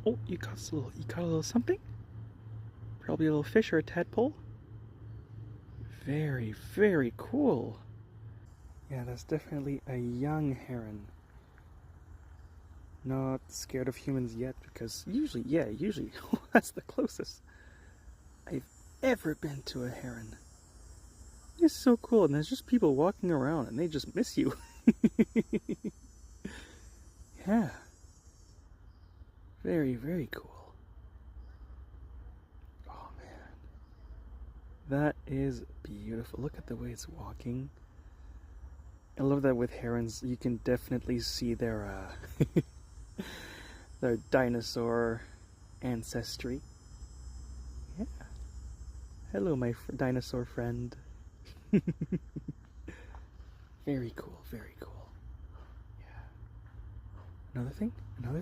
Oh, you caught a little something? Probably a little fish or a tadpole. Very, very cool. Yeah, that's definitely a young heron. Not scared of humans yet because usually that's the closest I've ever been to a heron. It's so cool, and there's just people walking around and they just miss you. Yeah, very, very cool. Oh man, that is beautiful. Look at the way it's walking. I love that with herons, you can definitely see their dinosaur ancestry. Yeah. Hello, my dinosaur friend. Very cool, very cool. Yeah. Another thing? Another